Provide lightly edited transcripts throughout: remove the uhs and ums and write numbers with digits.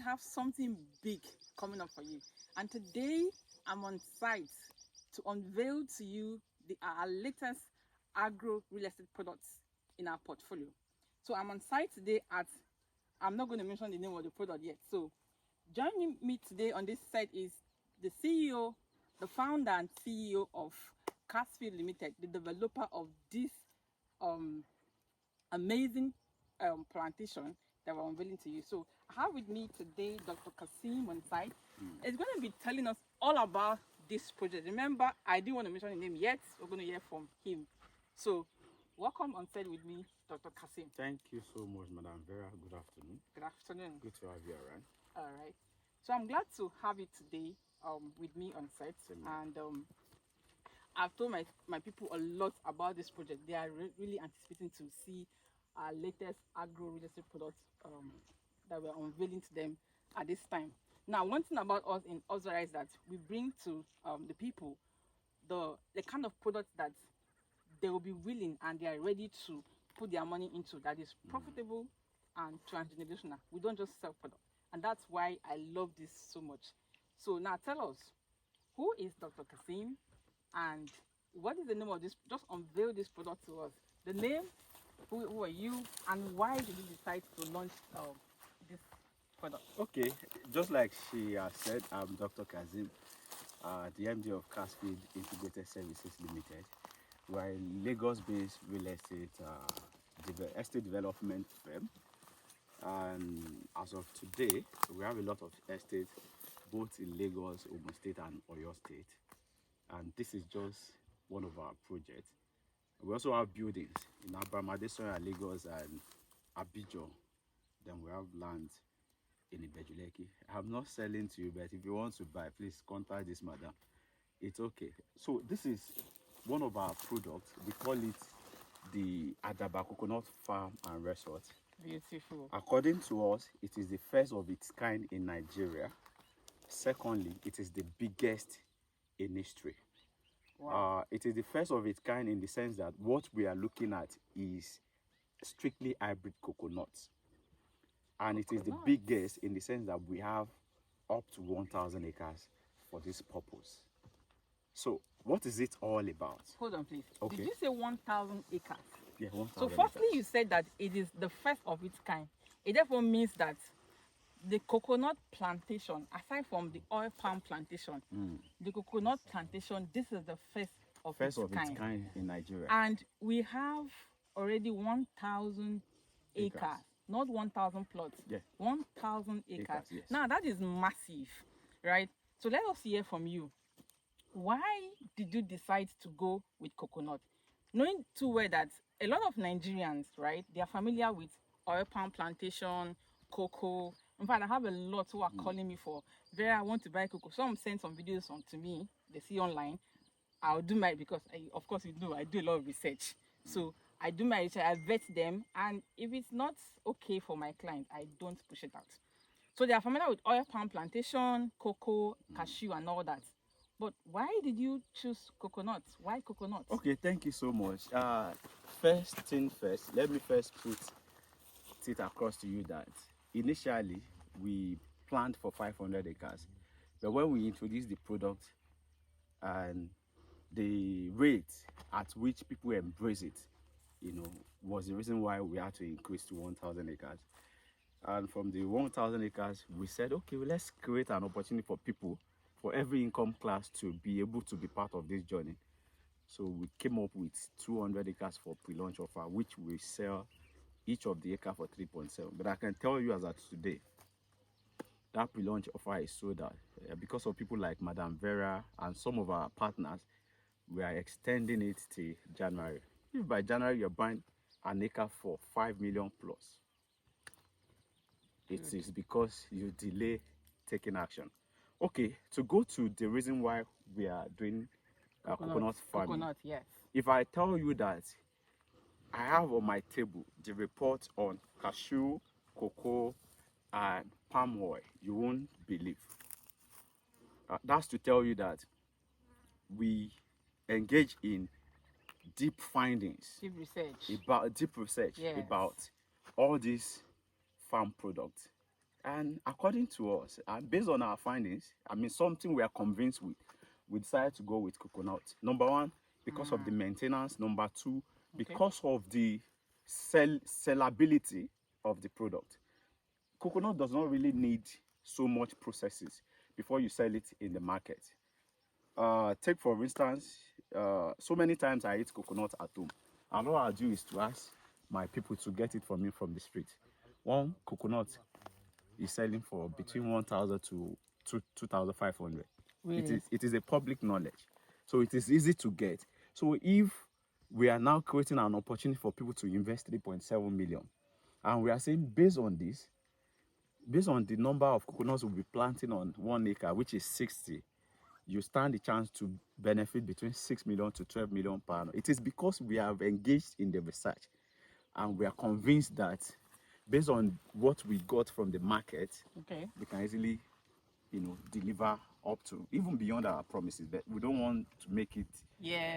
have something big coming up for you. And today I'm on site to unveil to you our latest agro real estate products in our portfolio. So I'm on site today I'm not going to mention the name of the product yet. So joining me today on this site is the CEO, the founder and CEO of Casfield Limited, the developer of this amazing plantation that we're unveiling to you. So I have with me today Dr. Kasim on site. He's going to be telling us all about this project. Remember, I didn't want to mention his name yet. We're going to hear from him. So welcome on site with me, Dr. Kasim. Thank you so much, Madam Vera. Good afternoon. Good afternoon. Good to have you around. All right. So I'm glad to have you today with me on site. And I've told my people a lot about this project. They are really anticipating to see our latest agro real estate products that we're unveiling to them at this time. Now, one thing about us in Ozora is that we bring to the people the kind of products that they will be willing and they are ready to put their money into, that is profitable and transgenerational. We don't just sell products. And that's why I love this so much. So now tell us, who is Dr. Kasim and what is the name of this? Just unveil this product to us. The name, who are you, and why did you decide to launch this product? Okay, just like she has said, I'm Dr. Kasim, the MD of Casfield Integrated Services Limited. We are a Lagos-based real estate development firm. And as of today, we have a lot of estates both in Lagos, Ogun State and Oyo State. And this is just one of our projects. We also have buildings in Abramadesoya, Lagos and Abidjan. Then we have land in Iperu. I'm not selling to you, but if you want to buy, please contact this madam. It's okay. So this is one of our products. We call it the Àdàbà Coconut Farm and Resort. Beautiful. According to us, it is the first of its kind in Nigeria. Secondly, it is the biggest in history. Wow. It is the first of its kind in the sense that what we are looking at is strictly hybrid coconuts. And it is the biggest in the sense that we have up to 1,000 acres for this purpose. So, what is it all about? Hold on, please. Okay. Did you say 1,000 acres? Yeah, 1,000 So firstly, acres. you said that it is the first of its kind. It therefore means that the coconut plantation, aside from the oil palm plantation, the coconut plantation, this is the first of its kind in Nigeria. And we have already 1,000 acres, not 1,000 plots. Yeah. 1,000 acres. Yes. Now that is massive, right? So let us hear from you. Why did you decide to go with coconut? Knowing too well that a lot of Nigerians, right, they are familiar with oil palm plantation, cocoa. In fact, I have a lot who are calling me for, Vera, I want to buy cocoa. Some send some videos on to me, they see online. I'll do my, because of course you know, I do a lot of research. So I do my research, I vet them, and if it's not okay for my client, I don't push it out. So they are familiar with oil palm plantation, cocoa, cashew, and all that. But why did you choose coconut? Why coconut? Okay, thank you so much. First thing first, let me first put it across to you that initially we planned for 500 acres. But when we introduced the product and the rate at which people embrace it, was the reason why we had to increase to 1,000 acres. And from the 1,000 acres, we said, okay, well, let's create an opportunity for people, for every income class to be able to be part of this journey. So we came up with 200 acres for pre-launch offer, which we sell each of the acre for 3.7. But I can tell you as of today, that pre-launch offer is sold out. Because of people like Madam Vera and some of our partners, we are extending it to January. If by January you're buying an acre for 5 million plus, it is because you delay taking action. Okay, to go to the reason why we are doing coconut farming. Coconut, yes. If I tell you that I have on my table the report on cashew, cocoa, and palm oil, you won't believe. That's to tell you that we engage in deep findings, deep research about all these farm products And according to us, and based on our findings, I mean, something we are convinced with, we decided to go with coconut. Number one, because of the maintenance. Number two, because of the sellability of the product. Coconut does not really need so much processes before you sell it in the market. Take for instance, so many times I eat coconut at home, and all I do is to ask my people to get it for me from the street. One coconut is selling for between 1,000 to 2,500. Really? It is a public knowledge, so it is easy to get. So if we are now creating an opportunity for people to invest 3.7 million, and we are saying based on this, based on the number of coconuts we'll be planting on 1 acre, which is 60, you stand the chance to benefit between 6 million to 12 million per annum. It is because we have engaged in the research, and we are convinced that based on what we got from the market, we can easily, deliver up to even beyond our promises. But we don't want to make it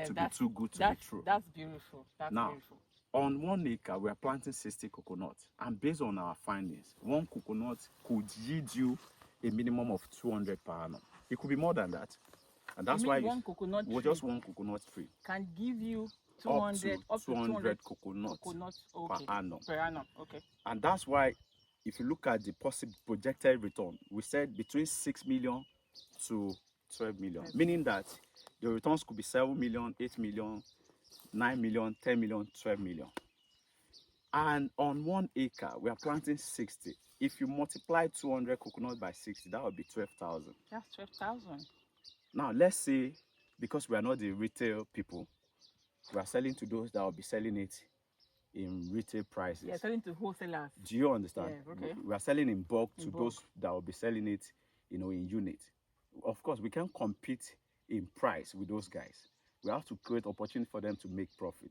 to be too good to be true. That's beautiful. Now, beautiful. On 1 acre, we are planting 60 coconuts, and based on our findings, one coconut could yield you a minimum of 200 per annum. It could be more than that, and that's why one coconut tree just one coconut tree can give you 200 up to 200 coconuts per annum. Okay. And that's why, if you look at the possible projected return, we said between 6 million to 12 million, meaning that the returns could be 7 million, 8 million, 9 million, 10 million, 12 million. And on 1 acre, we are planting 60. If you multiply 200 coconuts by 60, that would be 12,000. That's 12,000. Now, let's say, because we are not the retail people, we are selling to those that will be selling it in retail prices. Yeah, selling to wholesalers. Do you understand? Yeah, okay. We are selling in bulk to those that will be selling it, in unit. Of course, we can compete in price with those guys. We have to create opportunity for them to make profit.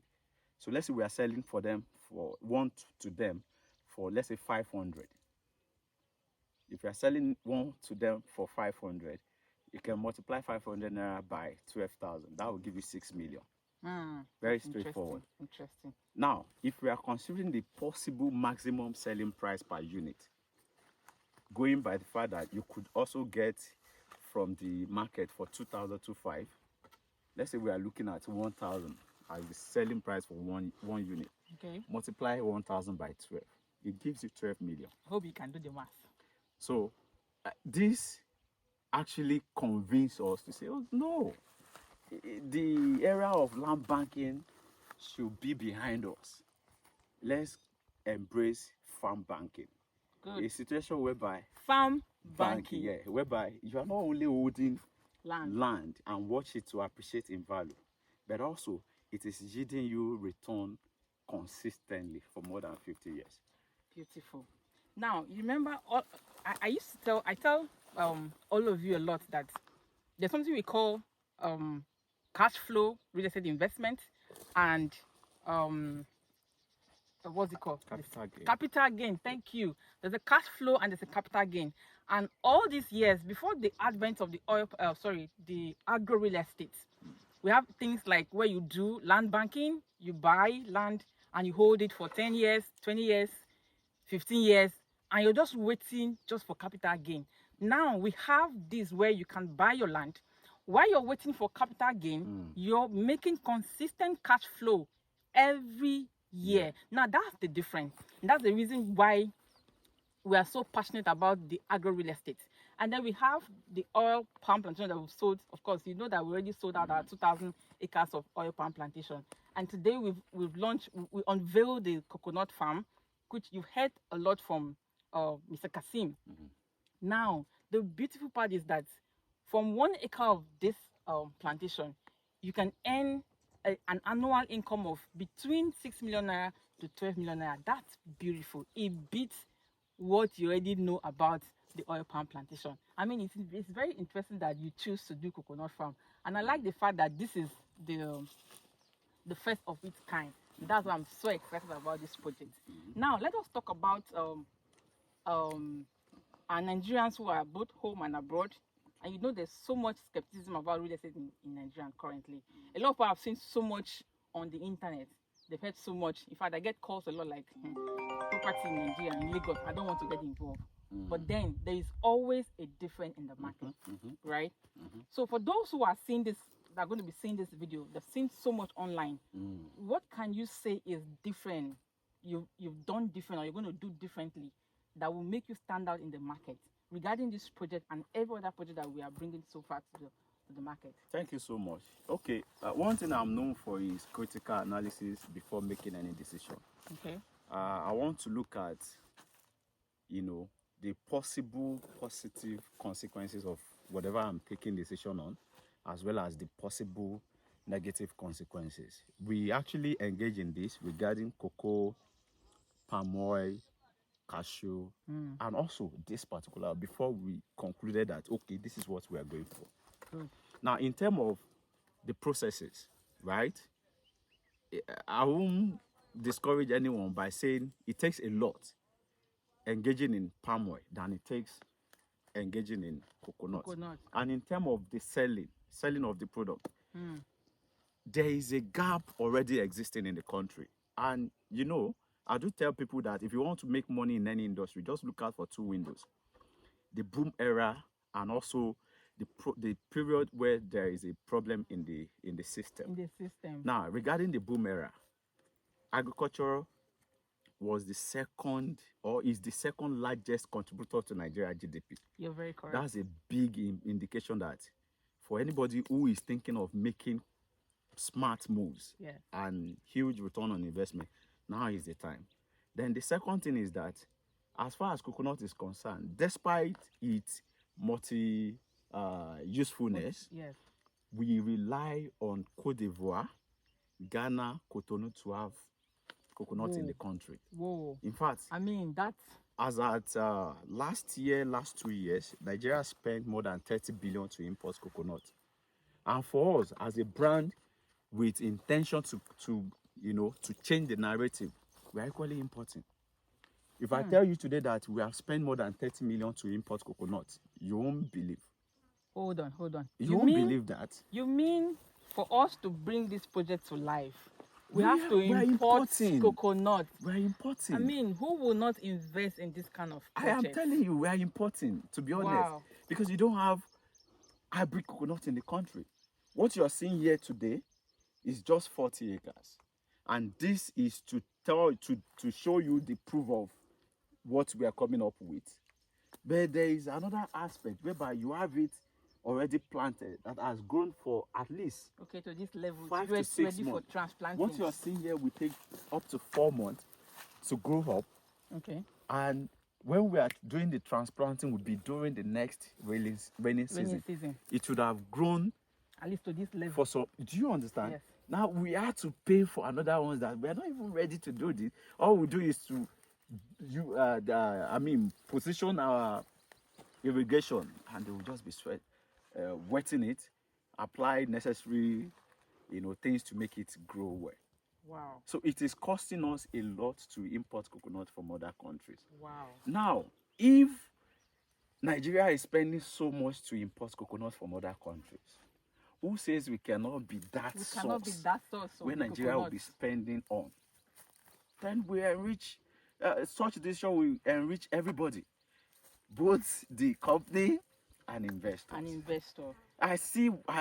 So let's say we are selling for them to them for, let's say, 500. If you are selling one to them for 500, you can multiply 500 naira by 12,000. That will give you 6 million. Very straightforward. Interesting. Now, if we are considering the possible maximum selling price per unit, going by the fact that you could also get from the market for 2,025, let's say we are looking at 1,000 as the selling price for one unit. Okay. Multiply 1,000 by 12. It gives you 12 million. I hope you can do the math. So this actually convinced us to say, oh no, the era of land banking should be behind us. Let's embrace farm banking. Good. A situation whereby farm banking, whereby you are not only holding land and watch it to appreciate in value, but also it is yielding you return consistently for more than 50 years. Beautiful. Now, you remember, I tell all of you a lot that there's something we call cash flow real estate investment and what's it called? Capital gain. Thank you. There's a cash flow and there's a capital gain. And all these years before the advent of the agro real estate, we have things like where you do land banking, you buy land and you hold it for 10 years, 20 years, 15 years, and you're just waiting just for capital gain. Now we have this where you can buy your land. While you're waiting for capital gain, you're making consistent cash flow every year. Now that's the difference. That's the reason why we are so passionate about the agro real estate. And then we have the oil palm plantation that we've sold. Of course, you know that we already sold out our 2,000 acres of oil palm plantation. And today we've launched, we unveiled the coconut farm, which you've heard a lot from Mr. Kasim. Now, the beautiful part is that from 1 acre of this plantation, you can earn an annual income of between 6 million naira to 12 million naira. That's beautiful. It beats what you already know about the oil palm plantation. I mean, it's very interesting that you choose to do coconut farm. And I like the fact that this is the first of its kind. That's why I'm so excited about this project. Now, let us talk about our Nigerians who are both home and abroad. And you know there's so much skepticism about real estate in Nigeria currently. A lot of people have seen so much on the internet. They've heard so much. In fact, I get calls a lot like, property in Nigeria, in Lagos, I don't want to get involved. but then there is always a difference in the market, right? So for those who are seeing this, that are going to be seeing this video, they've seen so much online. What can you say is different? You've done different, or you're going to do differently, that will make you stand out in the market regarding this project and every other project that we are bringing so far to the market? Thank you so much. Okay, one thing I'm known for is critical analysis before making any decision. Okay. I want to look at, the possible positive consequences of whatever I'm taking decision on, as well as the possible negative consequences. We actually engage in this regarding cocoa, palm oil, cashew, and also this particular, before we concluded that, okay, this is what we are going for. Good. Now, in terms of the processes, right, I won't discourage anyone by saying it takes a lot engaging in palm oil than it takes engaging in coconut. And in terms of the selling of the product, there is a gap already existing in the country. And I do tell people that if you want to make money in any industry, just look out for two windows: the boom era, and also the period where there is a problem in the system. Now, regarding the boom era, agriculture was the second, or is the second largest contributor to Nigeria GDP. You're very correct. That's a big indication that for anybody who is thinking of making smart moves and huge return on investment, now is the time. Then the second thing is that, as far as coconut is concerned, despite its usefulness, we rely on Côte d'Ivoire, Ghana, Cotonou to have coconut in the country. In fact, I mean, that's... As at last 2 years, Nigeria spent more than 30 billion to import coconut. And for us, as a brand with intention to change the narrative, we are equally importing. If I tell you today that we have spent more than 30 million to import coconut, you won't believe. Hold on. You won't believe that. You mean for us to bring this project to life, we have to import coconut? We are importing. I mean, who will not invest in this kind of project? I am telling you, we are importing, to be honest. Because you don't have hybrid coconut in the country. What you are seeing here today is just 40 acres. And this is to show you the proof of what we are coming up with. But there is another aspect whereby you have it already planted that has grown for at least to this level, 5 to 6 months. For transplanting. What you are seeing here will take up to 4 months to grow up. And when we are doing the transplanting, will be during the next rainy season. It should have grown at least to this level. Do you understand? Yes. Now we have to pay for another one that we are not even ready to do this. All we do is to position our irrigation, and they will just be wetting it, apply necessary things to make it grow well. Wow. So it is costing us a lot to import coconut from other countries. Wow. Now, if Nigeria is spending so much to import coconut from other countries, who says we cannot be that source where Nigeria will be spending on? Then we enrich, such decision will enrich everybody, both the company and investors. I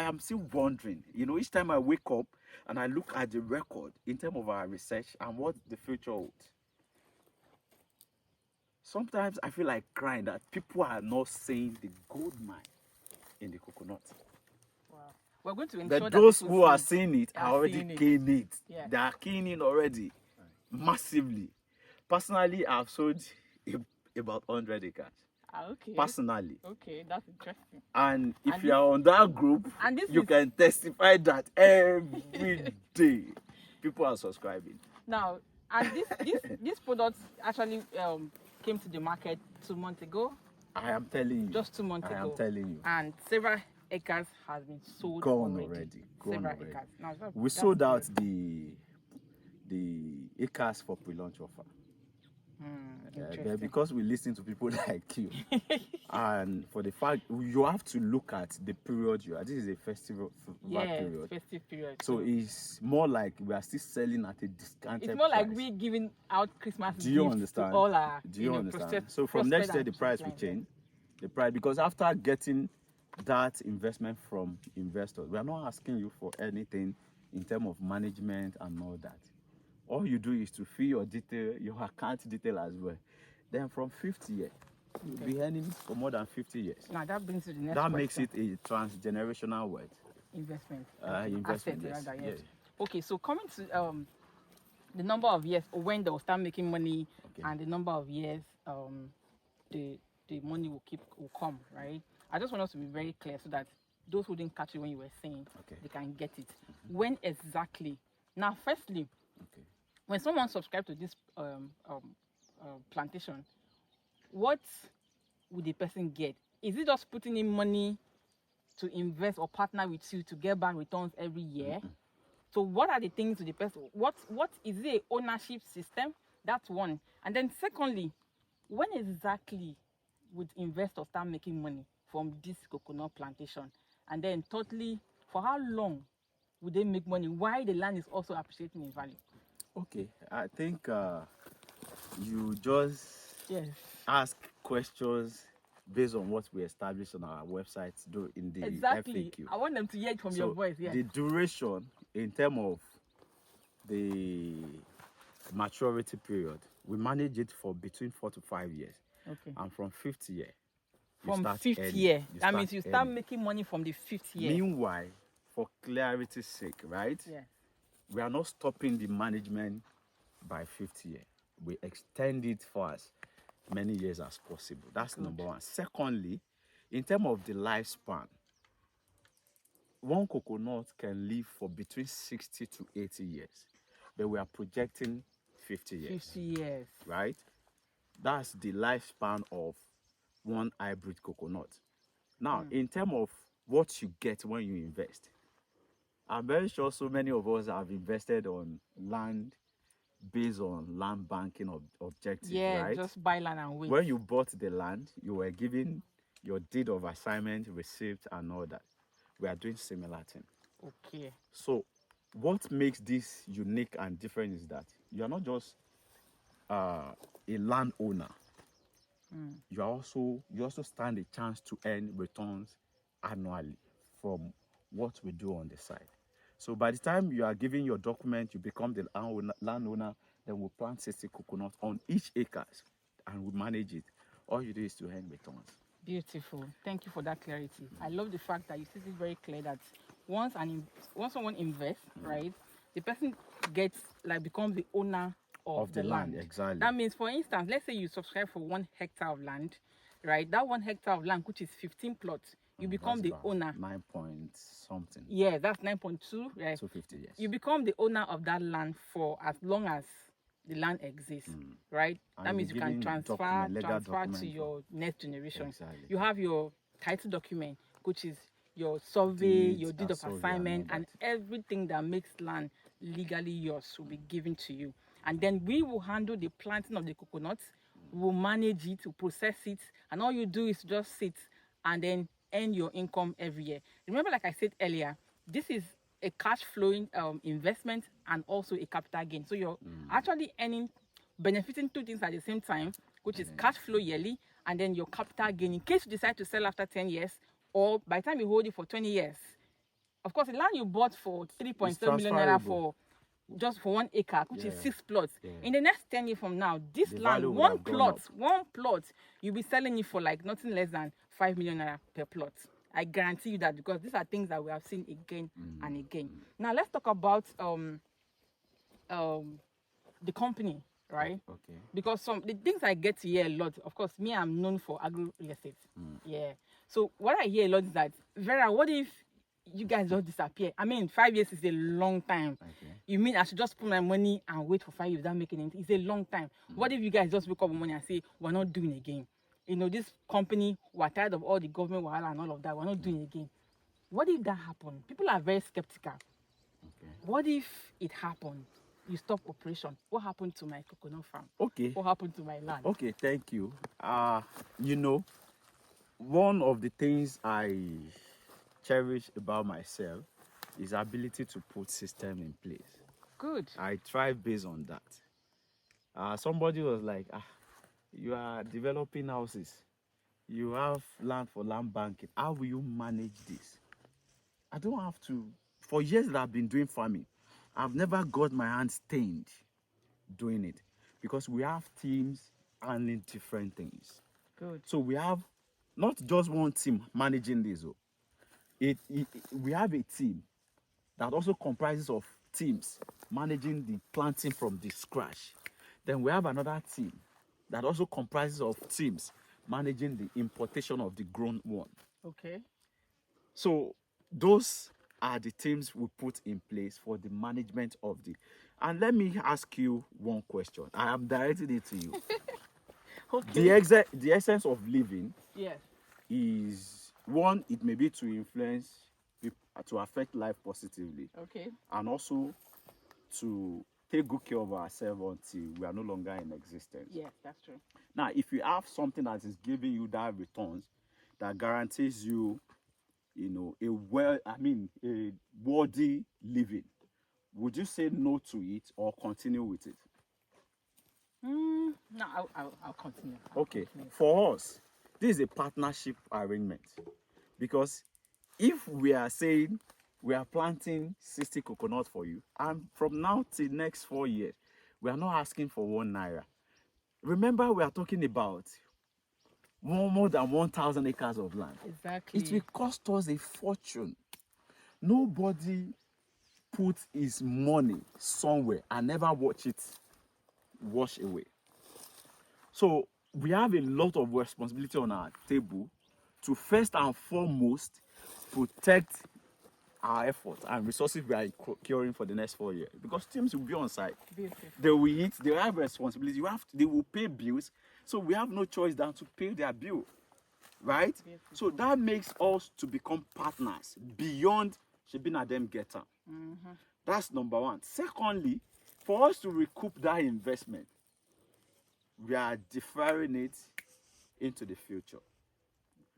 am still wondering, each time I wake up and I look at the record in terms of our research and what the future holds, sometimes I feel like crying that people are not seeing the gold mine in the coconut. Wow. We're going to ensure but those who are seeing it are already keying it. Yeah. They are keying in already, massively. Personally, I've sold about 100 acres. Okay. Personally. Okay, that's interesting. And if you are on that group, you can testify that every day people are subscribing. Now, and this product actually came to the market 2 months ago. I am telling you. Just 2 months ago. I am telling you. And several acres has been sold already. Acres. Now, we sold out the acres for pre-launch offer. But Interesting. because we listen to people like you, and for the fact you have to look at the period you are. This is a festival period. Festive period. So it's more like we are still selling at a discounted it's more price. like we giving out Christmas Do you gifts understand? to all our Do you understand? So from prospered next year and the price will clients. change. The price, because after getting that investment from investors, we are not asking you for anything in terms of management and all that. All you do is to fill your detail, your account detail as well. Then from 50 years, you'll be earning for more than 50 years. Now that brings to the next That question. makes it a transgenerational wealth. Investment. Investment, Asset, yes. rather, yes. Yeah. Okay, so coming to the number of years when they will start making money, and the number of years the money will come, right? I just want us to be very clear so that those who didn't catch it when you were saying, they can get it. When exactly? Now, firstly, when someone subscribes to this plantation, what would the person get? Is it just putting in money to invest or partner with you to get back returns every year? So what are the things to the person? What is it, a ownership system? That's one. And then secondly, when exactly would investors start making money from this coconut plantation? And then thirdly, for how long would they make money? Why the land is also appreciating in value? Okay, I think you just ask questions based on what we established on our website in the FAQ. I want them to hear it from your voice. The duration in terms of the maturity period, we manage it for between 4 to 5 years. And from 5th year, that means you start making money from the 5th year. Meanwhile, for clarity's sake, right? We are not stopping the management by 5th year. We extend it for as many years as possible. That's number one. Secondly, in terms of the lifespan, one coconut can live for between 60 to 80 years, but we are projecting 50 years. 50 years. Right? That's the lifespan of one hybrid coconut. Now, in terms of what you get when you invest, I'm very sure so many of us have invested on land based on land banking objectives, right? Just buy land and wait. When you bought the land, you were given your deed of assignment, receipt, and all that. We are doing similar thing. Okay. So, what makes this unique and different is that you are not just a landowner. You also stand a chance to earn returns annually from what we do on the side. So by the time you are giving your document, you become the landowner, then we plant 60 coconuts on each acre and we manage it. All you do is to earn returns. Beautiful. Thank you for that clarity. I love the fact that you see it very clear that once someone invests, right, the person becomes the owner of the land. Exactly. That means, for instance, let's say you subscribe for 1 hectare of land, right? That 1 hectare of land, which is 15 plots, you become the owner. 9 point something. Yeah, that's 9.2, right? 250, yes. You become the owner of that land for as long as the land exists, right? And that means you can transfer to your next generation. Exactly. You have your title document, which is your survey, your deed of assignment, and everything that makes land legally yours will be given to you. And then we will handle the planting of the coconuts, we will manage it, we'll process it, and all you do is just sit and then earn your income every year. Remember, like I said earlier, this is a cash flowing investment and also a capital gain. So you're actually benefiting two things at the same time, which is cash flow yearly and then your capital gain in case you decide to sell after 10 years or by the time you hold it for 20 years. Of course, the land you bought for 3.7 million naira for 1 acre, which is 6 plots. In the next 10 years from now, this land, one plot, you'll be selling it for like nothing less than 5 million naira per plot. I guarantee you that, because these are things that we have seen again and again. Now let's talk about the company, right? Okay. Because the things I get to hear a lot, of course, me, I'm known for agro real estate. Yeah. So what I hear a lot is that, Vera, what if you guys just disappear? I mean, 5 years is a long time. Okay. You mean I should just put my money and wait for 5 years without making anything? It's a long time. What if you guys just wake up one morning and say, we're not doing it again? You know, this company, we're tired of all the government wahala and all of that. We're not doing it again. What if that happened? People are very skeptical. Okay. What if it happened? you stop operation. What happened to my coconut farm? Okay. What happened to my land? Okay, thank you. You know, one of the things I cherish about myself is ability to put system in place. Good. I thrive based on that. Somebody was like, you are developing houses. You have land for land banking. How will you manage this? I don't have to. For years that I've been doing farming, I've never got my hands stained doing it because we have teams handling different things. Good. So we have not just one team managing this. We have a team that also comprises of teams managing the planting from the scratch. Then we have another team that also comprises of teams managing the importation of the grown one. Okay. So those are the teams we put in place for the management of the. And let me ask you one question. I am directing it to you. Okay. The essence of living, yes, is one, it may be to influence people, to affect life positively, okay, and also to take good care of ourselves until we are no longer in existence. yes, that's true. Now, if you have something that is giving you that returns, that guarantees you, a worthy living, would you say no to it or continue with it? No, I'll continue. Okay, for us, this is a partnership arrangement, because if we are saying we are planting 60 coconuts for you, and from now till next 4 years, we are not asking for 1 naira. Remember, we are talking about more than 1,000 acres of land. Exactly. It will cost us a fortune. Nobody put his money somewhere and never watch it wash away. So we have a lot of responsibility on our table to first and foremost protect our efforts and resources we are procuring for the next 4 years, because teams will be on site. Beautiful. They will eat, they have responsibility. They will pay bills, so we have no choice than to pay their bill, right? Beautiful. So that makes us to become partners beyond Shebina them getter. That's number one. Secondly, for us to recoup that investment, we are deferring it into the future.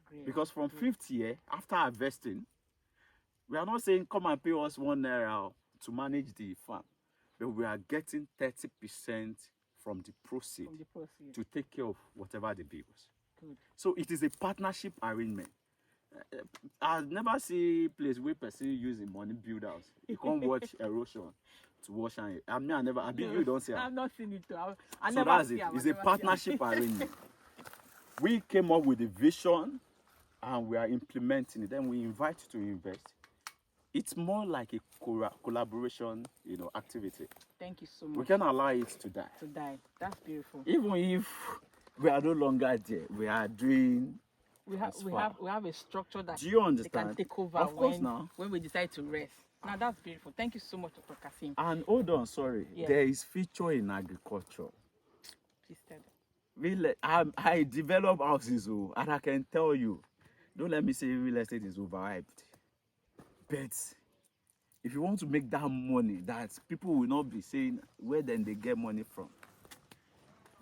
Great. Because from 5th year, after harvesting, we are not saying come and pay us 1 naira to manage the farm, but we are getting 30% from the proceeds to take care of whatever the bills. Good. So it is a partnership arrangement. I've never seen a place where person use the money build house. You can't watch erosion to wash and I mean, you don't see it. I've not seen it too. I So never that's see it. it. It's a partnership arrangement. We came up with a vision and we are implementing it. Then we invite you to invest. It's more like a collaboration, activity. Thank you so much. We can allow it to die. To die. That's beautiful. Even if we are no longer there, we are doing. We have a structure that Do you understand? they can take over Of course now. when we decide to rest. Now that's beautiful. Thank you so much, Dr. Kasim. And hold on, sorry. Yes. There is future in agriculture. Pisted. Really, I develop houses, and I can tell you, don't let me say real estate is overhyped. But if you want to make that money, that people will not be saying where then they get money from,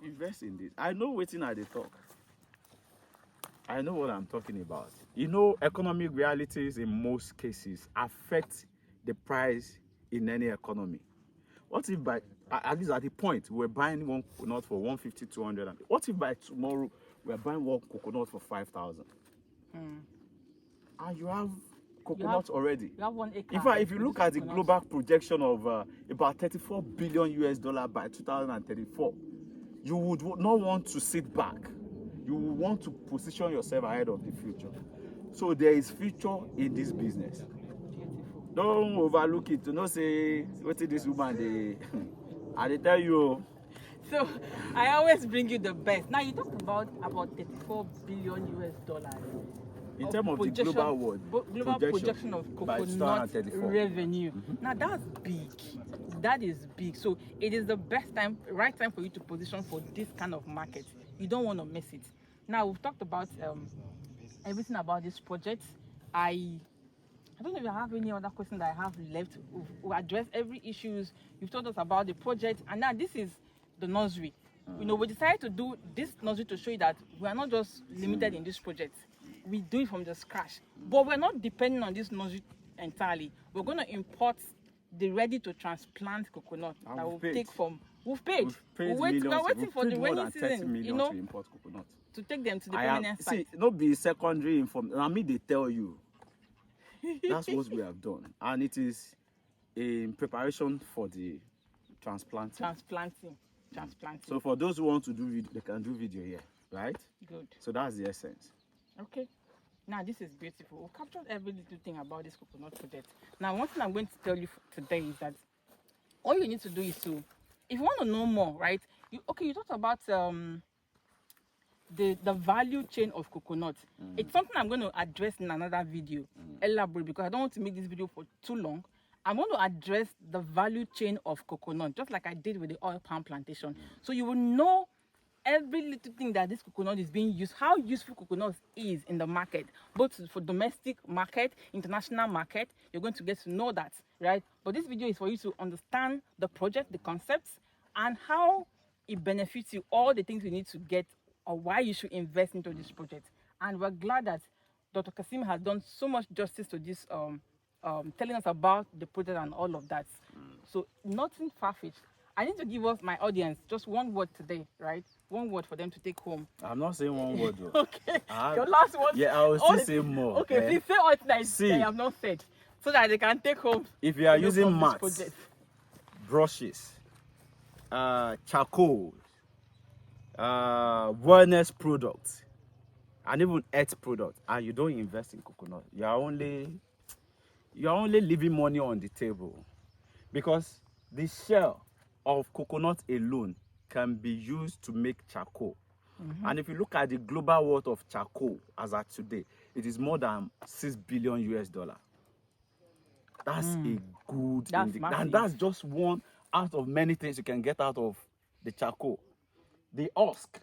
invest in this. I know waiting at the talk. I know what I'm talking about. Economic realities in most cases affect the price in any economy. What if at least at the point we're buying one coconut for 150, 200? What if by tomorrow we're buying one coconut for 5,000? And you have coconuts already. You have 1 acre. In fact, if you look at the global projection of about $34 billion by 2034, you would not want to sit back. You will want to position yourself ahead of the future. So there is future in this business. Beautiful. Don't overlook it. Do not say, what is this woman? I tell you. So I always bring you the best. Now you talked about $34 billion. In terms of the global world, global projection of coconut revenue. Now that's big. That is big. So it is the right time for you to position for this kind of market. You don't want to miss it. Now we've talked about everything about this project. I I don't know if you have any other question that I have left. We've addressed every issues. You've told us about the project, and now this is the nursery. You know, we decided to do this nursery to show you that we are not just limited in this project. We do it from the scratch, but we're not depending on this nursery entirely. We're going to import the ready to transplant coconut that we'll take from. We've paid. We're waiting for the rainy season, you know, to import coconut. To take them to the permanent site. See, not be secondary information. I mean, they tell you. That's what we have done, and it is in preparation for the transplanting. So for those who want to do video, they can do video here, right? Good. So that's the essence. Okay. Now this is beautiful. We've captured every little thing about this coconut project. Now one thing I'm going to tell you today is that all you need to do is to, if you want to know more, right? You talked about the value chain of coconut. It's something I'm going to address in another video, elaborate, because I don't want to make this video for too long. I'm going to address the value chain of coconut, just like I did with the oil palm plantation. So you will know every little thing that this coconut is being used, how useful coconut is in the market, both for domestic market, international market. You're going to get to know that, right? But this video is for you to understand the project, the concepts, and how it benefits you, all the things you need to get, or why you should invest into this project. And we're glad that Dr. Kasim has done so much justice to this, telling us about the project and all of that. So nothing far-fetched. I need to give us, my audience, just one word today, right? One word for them to take home. I'm not saying one word though. Okay. Your last word. Yeah, I will still say more. Okay, please say all that I have not said, so that they can take home. If you are using mats, brushes, charcoal, wellness products, and even earth products, and you don't invest in coconut, you're only leaving money on the table, because the shell of coconut alone can be used to make charcoal. And if you look at the global worth of charcoal as at today, it is more than $6 billion US. That's a good indicator, and that's just one out of many things you can get out of the charcoal. The husk,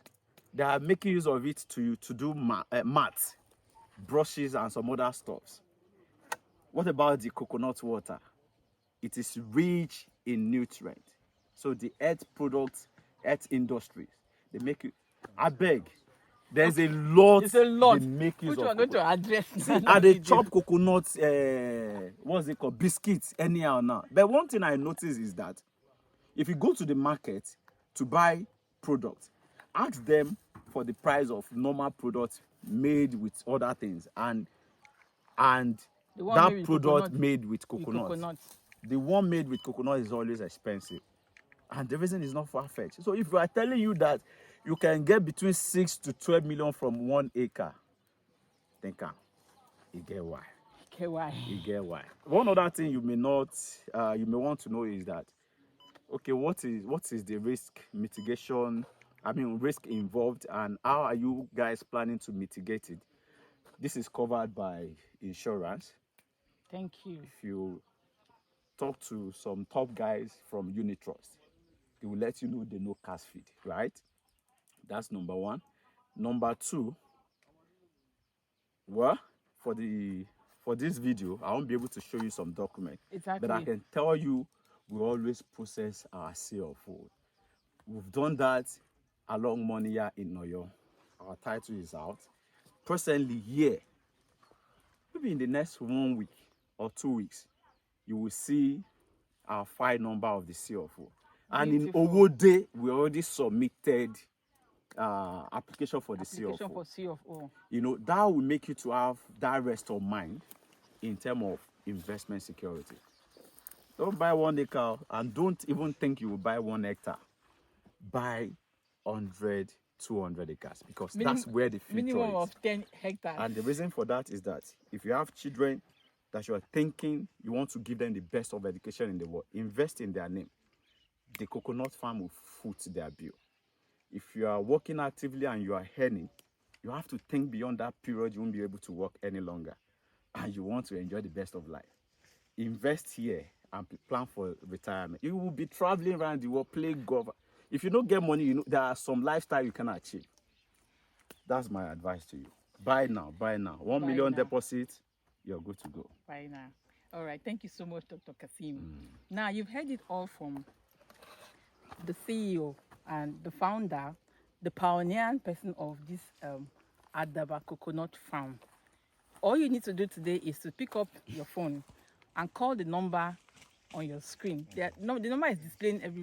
they are making use of it to do mats, brushes, and some other stuffs. What about the coconut water? It is rich in nutrients. So the earth products, earth industries, they make it. I beg, there's a lot. It's a lot. They make use which we're going to address. And they chop coconut, what's it called, biscuits anyhow now. But one thing I notice is that if you go to the market to buy products, ask them for the price of normal products made with other things, and that product made with coconut. The one made with coconut is always expensive, and the reason is not far-fetched. So if we are telling you that you can get between 6 to 12 million from 1 acre, think you get why. You get why. One other thing you may want to know is that, okay, what is the risk mitigation? Risk involved, and how are you guys planning to mitigate it? This is covered by insurance. Thank you. If you talk to some top guys from Unitrust, they will let you know they know cash feed, right? That's number one. Number two, well, for this video, I won't be able to show you some document. Exactly. But I can tell you, we always process our seal of food. We've done that along Monia in Oyo. Our title is out. Presently here, maybe in the next 1 week or 2 weeks, you will see our file number of the CFO. And Beautiful. in Owode, we already submitted application for the CFO. You know, that will make you to have that rest of mind in terms of investment security. Don't buy 1 acre, and don't even think you will buy 1 hectare. Buy 100, 200 acres, because that's where the future minimum is. Of 10 hectares. And the reason for that is that if you have children that you are thinking you want to give them the best of education in the world, invest in their name. The coconut farm will foot their bill. If you are working actively and you are earning, you have to think beyond that period. You won't be able to work any longer, and you want to enjoy the best of life. Invest here and plan for retirement. You will be traveling around the world, playing golf. If you don't get money, you know there are some lifestyle you can achieve. That's my advice to you. Buy now, buy now. 1 million deposit, you're good to go. Right now. All right. Thank you so much, Dr. Kasim. Now, you've heard it all from the CEO and the founder, the pioneer person of this Àdàbà Coconut Farm. All you need to do today is to pick up your phone and call the number on your screen. The number is displaying everywhere.